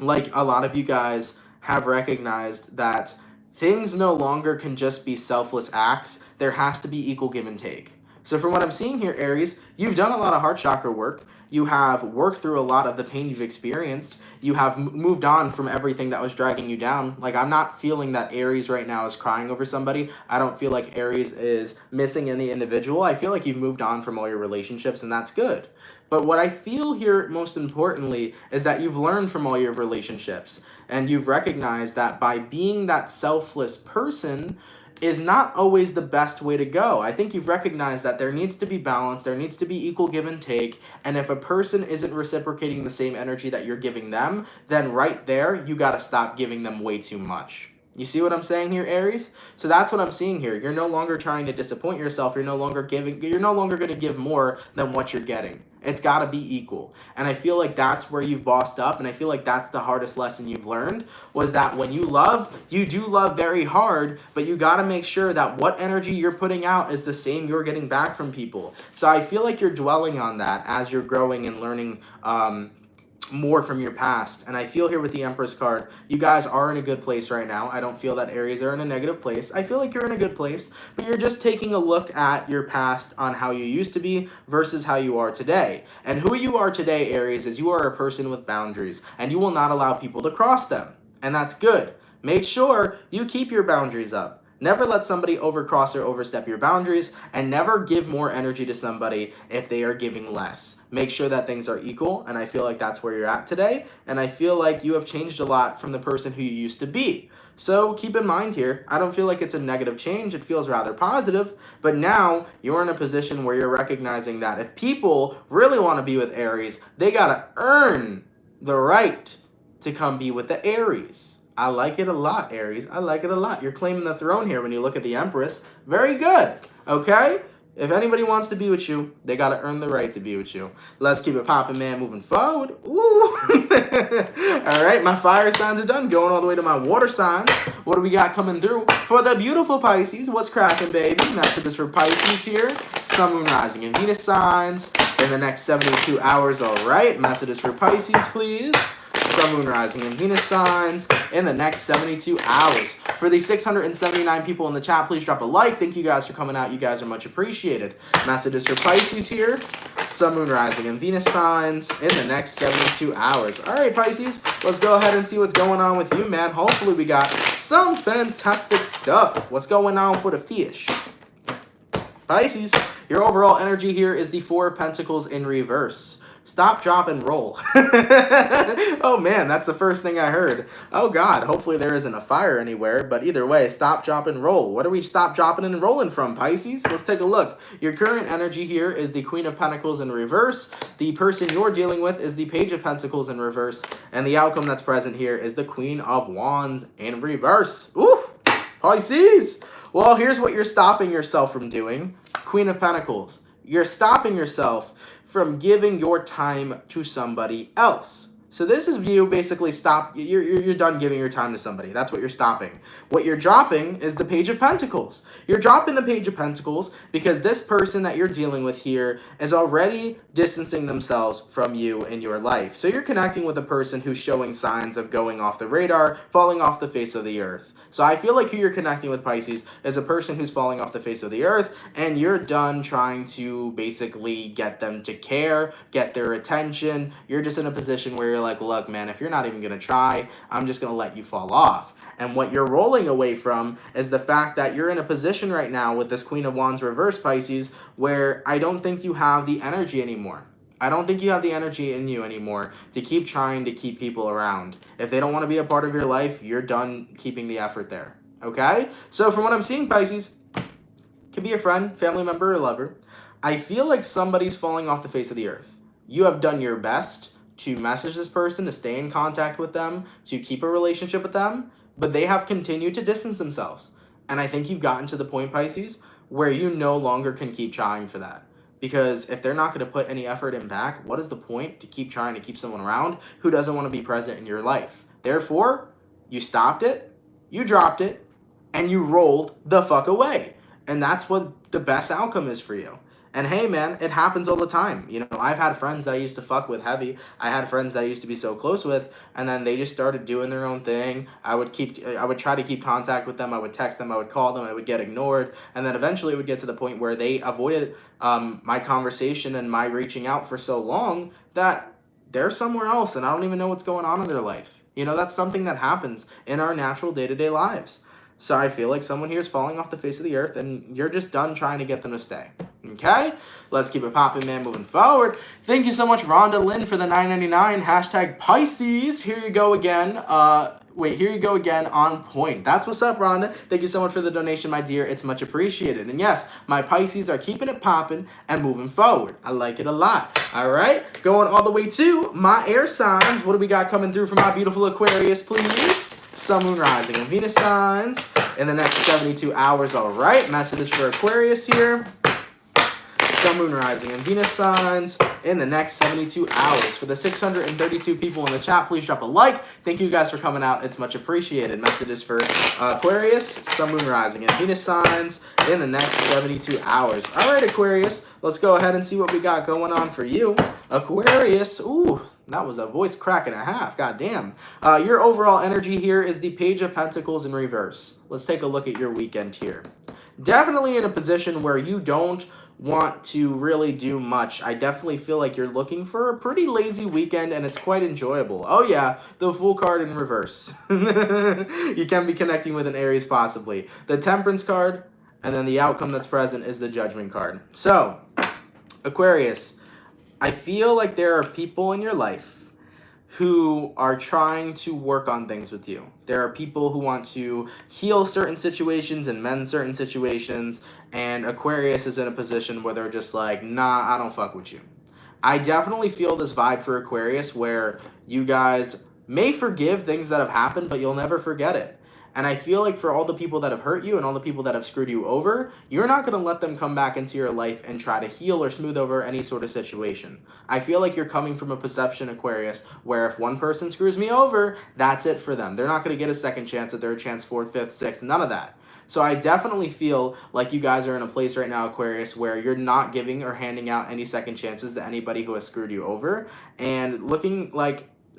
like a lot of you guys have recognized that things no longer can just be selfless acts. There has to be equal give and take. So from what I'm seeing here, Aries, you've done a lot of heart chakra work. You have worked through a lot of the pain you've experienced. You have moved on from everything that was dragging you down. Like, I'm not feeling that Aries right now is crying over somebody. I don't feel like Aries is missing any individual. I feel like you've moved on from all your relationships, and that's good. But what I feel here most importantly is that you've learned from all your relationships, and you've recognized that by being that selfless person is not always the best way to go. I think you've recognized that there needs to be balance, there needs to be equal give and take, and if a person isn't reciprocating the same energy that you're giving them, then right there, you gotta stop giving them way too much. You see what I'm saying here, Aries? So that's what I'm seeing here. You're no longer trying to disappoint yourself. You're no longer going to give more than what you're getting. It's got to be equal. And I feel like that's where you've bossed up, and I feel like that's the hardest lesson you've learned, was that when you love, you do love very hard, but you got to make sure that what energy you're putting out is the same you're getting back from people. So I feel like you're dwelling on that as you're growing and learning more from your past. And I feel here with the Empress card, you guys are in a good place right now. I don't feel that Aries are in a negative place. I feel like you're in a good place, but you're just taking a look at your past on how you used to be versus how you are today. And who you are today, Aries, is you are a person with boundaries, and you will not allow people to cross them. And that's good. Make sure you keep your boundaries up. Never let somebody overcross or overstep your boundaries, and never give more energy to somebody if they are giving less. Make sure that things are equal, and I feel like that's where you're at today, and I feel like you have changed a lot from the person who you used to be. So keep in mind here, I don't feel like it's a negative change, it feels rather positive, but now you're in a position where you're recognizing that if people really want to be with Aries, they gotta earn the right to come be with the Aries. I like it a lot, Aries. I like it a lot. You're claiming the throne here when you look at the Empress. Very good, okay? If anybody wants to be with you, they got to earn the right to be with you. Let's keep it popping, man, moving forward. Ooh. All right, my fire signs are done. Going all the way to my water signs. What do we got coming through? For the beautiful Pisces, what's cracking, baby? Messages for Pisces here. Sun, Moon, Rising, and Venus signs in the next 72 hours, all right? Messages for Pisces, please. Sun, Moon, Rising, and Venus signs in the next 72 hours. For the 679 people in the chat, please drop a like. Thank you guys for coming out. You guys are much appreciated. Messages for Pisces here. Sun, Moon, Rising, and Venus signs in the next 72 hours. All right, Pisces, let's go ahead and see what's going on with you, man. Hopefully we got some fantastic stuff. What's going on for the fish? Pisces, your overall energy here is the Four of Pentacles in reverse. Stop, drop, and roll. Oh, man, that's the first thing I heard. Oh, God, hopefully there isn't a fire anywhere. But either way, stop, drop, and roll. What are we stop, dropping, and rolling from, Pisces? Let's take a look. Your current energy here is the Queen of Pentacles in reverse. The person you're dealing with is the Page of Pentacles in reverse. And the outcome that's present here is the Queen of Wands in reverse. Ooh, Pisces. Well, here's what you're stopping yourself from doing. Queen of Pentacles. You're stopping yourself from giving your time to somebody else. So this is you basically you're done giving your time to somebody. That's what you're stopping. What you're dropping is the Page of Pentacles. You're dropping the Page of Pentacles because this person that you're dealing with here is already distancing themselves from you in your life. So you're connecting with a person who's showing signs of going off the radar, falling off the face of the earth. So I feel like who you're connecting with, Pisces, is a person who's falling off the face of the earth, and you're done trying to basically get them to care, get their attention. You're just in a position where you're like, look, man, if you're not even going to try, I'm just going to let you fall off. And what you're rolling away from is the fact that you're in a position right now with this Queen of Wands reverse, Pisces, where I don't think you have the energy anymore. I don't think you have the energy in you anymore to keep trying to keep people around. If they don't want to be a part of your life, you're done keeping the effort there. Okay? So from what I'm seeing, Pisces, could be a friend, family member, or lover. I feel like somebody's falling off the face of the earth. You have done your best to message this person, to stay in contact with them, to keep a relationship with them, but they have continued to distance themselves. And I think you've gotten to the point, Pisces, where you no longer can keep trying for that. Because if they're not going to put any effort in back, what is the point to keep trying to keep someone around who doesn't want to be present in your life? Therefore, you stopped it, you dropped it, and you rolled the fuck away. And that's what the best outcome is for you. And hey, man, it happens all the time. You know, I've had friends that I used to fuck with heavy. I had friends that I used to be so close with, and then they just started doing their own thing. I would try to keep contact with them. I would text them. I would call them. I would get ignored. And then eventually it would get to the point where they avoided my conversation and my reaching out for so long that they're somewhere else, and I don't even know what's going on in their life. You know, that's something that happens in our natural day-to-day lives. So I feel like someone here is falling off the face of the earth, and you're just done trying to get them to stay. Okay? Let's keep it popping, man, moving forward. Thank you so much, Rhonda Lynn, for the $9.99. Hashtag Pisces. Here you go again. Here you go again, on point. That's what's up, Rhonda. Thank you so much for the donation, my dear. It's much appreciated. And yes, my Pisces are keeping it popping and moving forward. I like it a lot. All right? Going all the way to my air signs. What do we got coming through for my beautiful Aquarius, please? Sun, Moon, Rising, and Venus signs in the next 72 hours. All right, messages for Aquarius here. Sun, Moon, Rising, and Venus signs in the next 72 hours. For the 632 people in the chat, please drop a like. Thank you guys for coming out. It's much appreciated. Messages for Aquarius, Sun, Moon, Rising, and Venus signs in the next 72 hours. All right, Aquarius, let's go ahead and see what we got going on for you. Aquarius, ooh. That was a voice crack and a half. God damn. Your overall energy here is the Page of Pentacles in reverse. Let's take a look at your weekend here. Definitely in a position where you don't want to really do much. I definitely feel like you're looking for a pretty lazy weekend, and it's quite enjoyable. Oh yeah, the Fool card in reverse. You can be connecting with an Aries possibly. The Temperance card, and then the outcome that's present is the Judgment card. So, Aquarius, I feel like there are people in your life who are trying to work on things with you. There are people who want to heal certain situations and mend certain situations, and Aquarius is in a position where they're just like, nah, I don't fuck with you. I definitely feel this vibe for Aquarius where you guys may forgive things that have happened, but you'll never forget it. And I feel like for all the people that have hurt you and all the people that have screwed you over, you're not going to let them come back into your life and try to heal or smooth over any sort of situation. I feel like you're coming from a perception, Aquarius, where if one person screws me over, that's it for them. They're not going to get a second chance, a third chance, fourth, fifth, sixth, none of that. So I definitely feel like you guys are in a place right now, Aquarius, where you're not giving or handing out any second chances to anybody who has screwed you over. And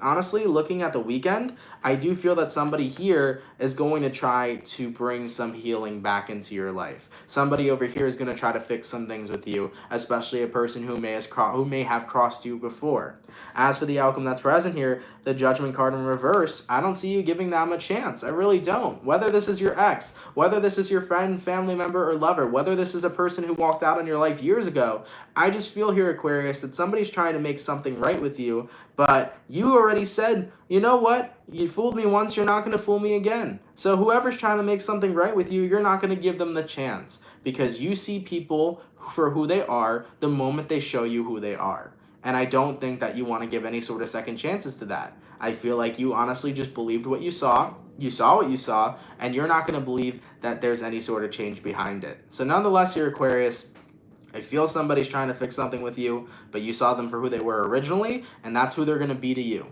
honestly, looking at the weekend, I do feel that somebody here is going to try to bring some healing back into your life. Somebody over here is going to try to fix some things with you, especially a person who may have crossed you before. As for the outcome that's present here, the Judgment card in reverse, I don't see you giving them a chance. I really don't. Whether this is your ex, whether this is your friend, family member, or lover, whether this is a person who walked out on your life years ago, I just feel here, Aquarius, that somebody's trying to make something right with you, but you already said, you know what? You fooled me once, you're not going to fool me again. So whoever's trying to make something right with you, you're not going to give them the chance because you see people for who they are the moment they show you who they are. And I don't think that you want to give any sort of second chances to that. I feel like you honestly just believed what you saw what you saw, and you're not going to believe that there's any sort of change behind it. So nonetheless, here, Aquarius, I feel somebody's trying to fix something with you, but you saw them for who they were originally, and that's who they're going to be to you.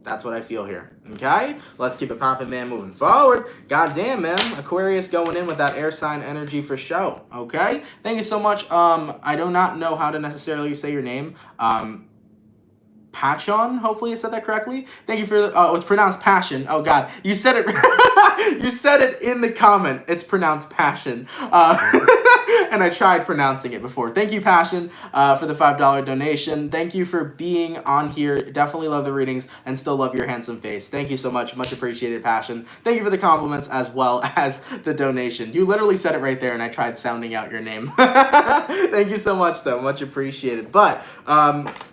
That's what I feel here. Okay? Let's keep it popping, man, moving forward. Goddamn, man. Aquarius going in with that air sign energy for show. Okay? Thank you so much. I do not know how to necessarily say your name. Pachon, hopefully I said that correctly. Thank you for the, oh, it's pronounced passion. Oh God, you said it, you said it in the comment. It's pronounced passion. And I tried pronouncing it before. Thank you, Passion, for the $5 donation. Thank you for being on here. Definitely love the readings and still love your handsome face. Thank you so much. Much appreciated, Passion. Thank you for the compliments as well as the donation. You literally said it right there and I tried sounding out your name. Thank you so much, though. Much appreciated. But,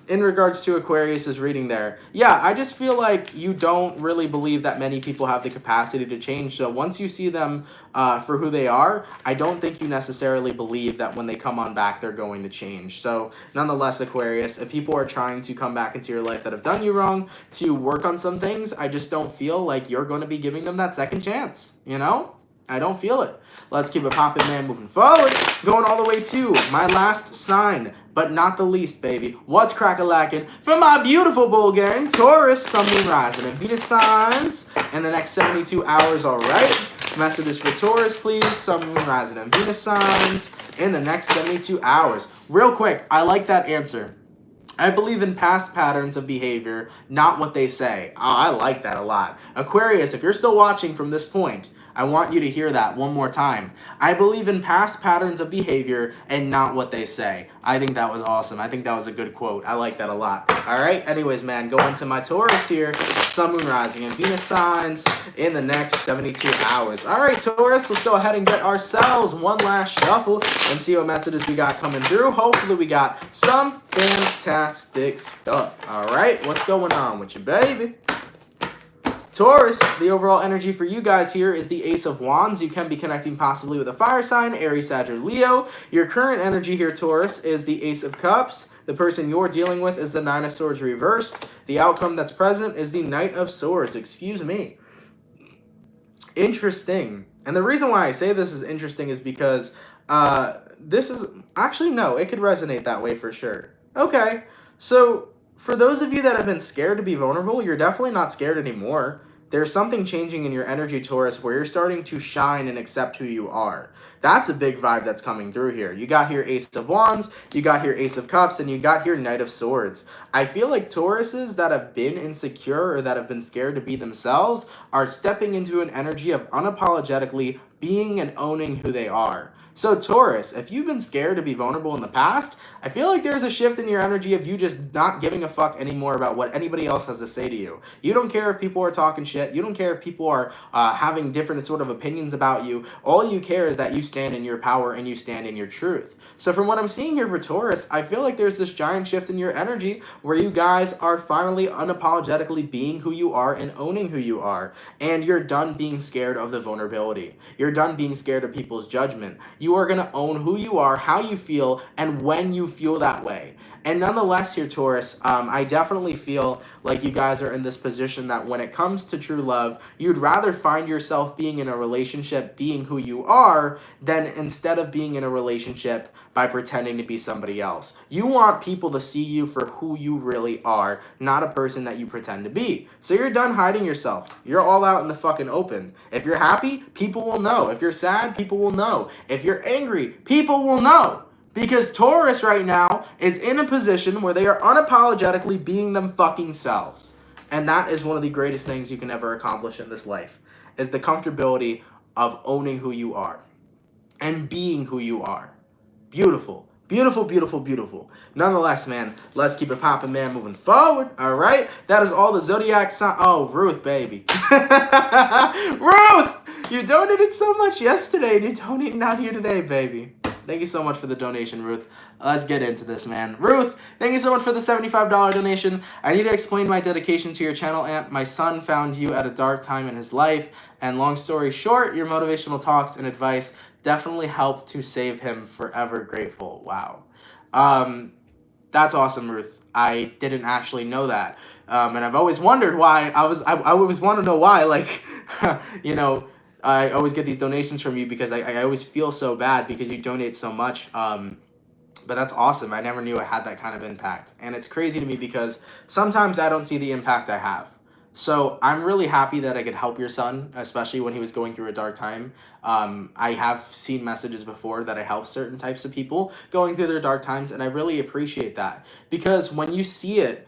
in regards to Aquarius's reading there, yeah, I just feel like you don't really believe that many people have the capacity to change. So once you see them for who they are, I don't think you necessarily believe that when they come on back, they're going to change. So nonetheless, Aquarius, if people are trying to come back into your life that have done you wrong to work on some things, I just don't feel like you're going to be giving them that second chance, you know? I don't feel it. Let's keep it popping, man, moving forward. Going all the way to my last sign, but not the least, baby. What's crack-a-lackin' for my beautiful bull gang? Taurus, Sun, Moon, Rising, and Venus signs in the next 72 hours, all right? Messages for Taurus, please. Sun, Moon, Rising, and Venus signs in the next 72 hours. Real quick, I like that answer. I believe in past patterns of behavior, not what they say. Oh, I like that a lot. Aquarius, if you're still watching from this point, I want you to hear that one more time. I believe in past patterns of behavior and not what they say. I think that was awesome. I think that was a good quote. I like that a lot. All right. Anyways, man, go into my Taurus here. Sun, Moon, Rising, and Venus signs in the next 72 hours. All right, Taurus, let's go ahead and get ourselves one last shuffle and see what messages we got coming through. Hopefully we got some fantastic stuff. All right. What's going on with you, baby? Taurus, the overall energy for you guys here is the Ace of Wands. You can be connecting possibly with a fire sign, Aries, Sag, or Leo. Your current energy here, Taurus, is the Ace of Cups. The person you're dealing with is the Nine of Swords reversed. The outcome that's present is the Knight of Swords. Excuse me. Interesting. And the reason why I say this is interesting is because this is... Actually, no, it could resonate that way for sure. Okay, so... For those of you that have been scared to be vulnerable, you're definitely not scared anymore. There's something changing in your energy, Taurus, where you're starting to shine and accept who you are. That's a big vibe that's coming through here. You got here Ace of Wands, you got here Ace of Cups, and you got here Knight of Swords. I feel like Tauruses that have been insecure or that have been scared to be themselves are stepping into an energy of unapologetically being and owning who they are. So Taurus, if you've been scared to be vulnerable in the past, I feel like there's a shift in your energy of you just not giving a fuck anymore about what anybody else has to say to you. You don't care if people are talking shit. You don't care if people are having different sort of opinions about you. All you care is that you stand in your power and you stand in your truth. So from what I'm seeing here for Taurus, I feel like there's this giant shift in your energy where you guys are finally unapologetically being who you are and owning who you are. And you're done being scared of the vulnerability. You're done being scared of people's judgment. You are going to own who you are, how you feel, and when you feel that way. And nonetheless here, Taurus, I definitely feel like you guys are in this position that when it comes to true love, you'd rather find yourself being in a relationship, being who you are, than instead of being in a relationship by pretending to be somebody else. You want people to see you for who you really are, not a person that you pretend to be. So you're done hiding yourself. You're all out in the fucking open. If you're happy, people will know. If you're sad, people will know. If you're angry, people will know. Because Taurus right now is in a position where they are unapologetically being them fucking selves. And that is one of the greatest things you can ever accomplish in this life, is the comfortability of owning who you are and being who you are. Beautiful. Beautiful, beautiful, beautiful. Nonetheless, man, let's keep it popping, man, moving forward. All right? That is all the zodiac sign. Oh, Ruth, baby. Ruth! You donated so much yesterday, and you're donating out here today, baby. Thank you so much for the donation, Ruth. Let's get into this, man. Ruth, thank you so much for the $75 donation. I need to explain my dedication to your channel, Aunt. My son found you at a dark time in his life, and long story short, your motivational talks and advice definitely helped to save him. Forever grateful. Wow. That's awesome, Ruth. I didn't actually know that. And I've always wondered why. I always want to know why, like, you know, I always get these donations from you because I always feel so bad because you donate so much. But that's awesome. I never knew it had that kind of impact. And it's crazy to me because sometimes I don't see the impact I have. So I'm really happy that I could help your son, especially when he was going through a dark time. I have seen messages before that I help certain types of people going through their dark times, and I really appreciate that. Because when you see it,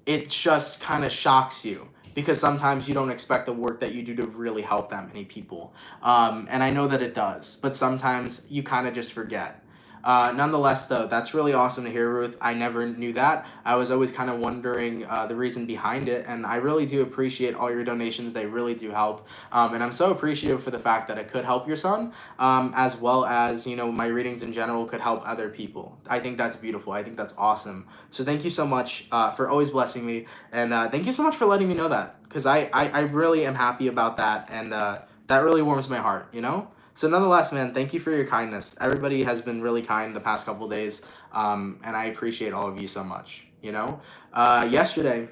it just kind of shocks you. Because sometimes you don't expect the work that you do to really help that many people. And I know that it does, but sometimes you kind of just forget. Nonetheless, though, that's really awesome to hear, Ruth. I never knew that. I was always kind of wondering the reason behind it, and I really do appreciate all your donations. They really do help, and I'm so appreciative for the fact that it could help your son, as well as, you know, my readings in general could help other people. I think that's beautiful. I think that's awesome. So thank you so much for always blessing me, and thank you so much for letting me know that, because I really am happy about that, and that really warms my heart, you know? So nonetheless, man, thank you for your kindness. Everybody has been really kind the past couple days, and I appreciate all of you so much, you know? Yesterday,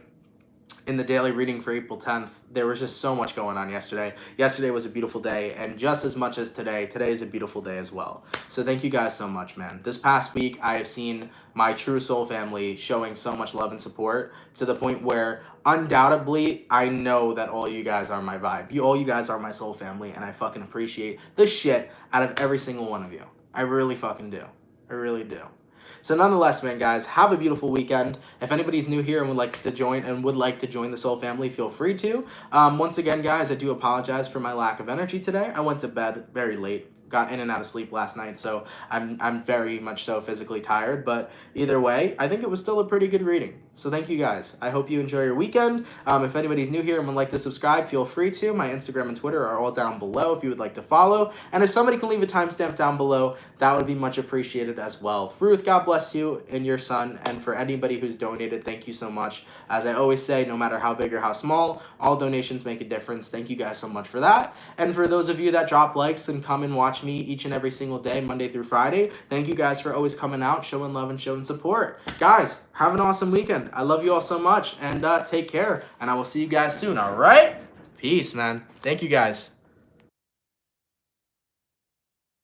in the daily reading for April 10th. There was just so much going on yesterday. Yesterday was a beautiful day, and just as much as today is a beautiful day as well. So thank you guys so much, man. This past week, I have seen my true soul family showing so much love and support to the point where undoubtedly I know that all you guys are my vibe. All you guys are my soul family, and I fucking appreciate the shit out of every single one of you. I really fucking do. I really do. So nonetheless, man, guys, have a beautiful weekend. If anybody's new here and would like to join the Soul family, feel free to. Once again, guys, I do apologize for my lack of energy today. I went to bed very late. Got in and out of sleep last night, so I'm very much so physically tired, but either way, I think it was still a pretty good reading. So thank you guys. I hope you enjoy your weekend. If anybody's new here and would like to subscribe, feel free to. My Instagram and Twitter are all down below if you would like to follow. And if somebody can leave a timestamp down below, that would be much appreciated as well. Ruth, God bless you and your son. And for anybody who's donated, thank you so much. As I always say, no matter how big or how small, all donations make a difference. Thank you guys so much for that. And for those of you that drop likes and come and watch me each and every single day, Monday through Friday, thank you guys for always coming out, showing love and showing support. Guys, have an awesome weekend. I love you all so much, and take care, and I will see you guys soon, all right? Peace, man. Thank you, guys.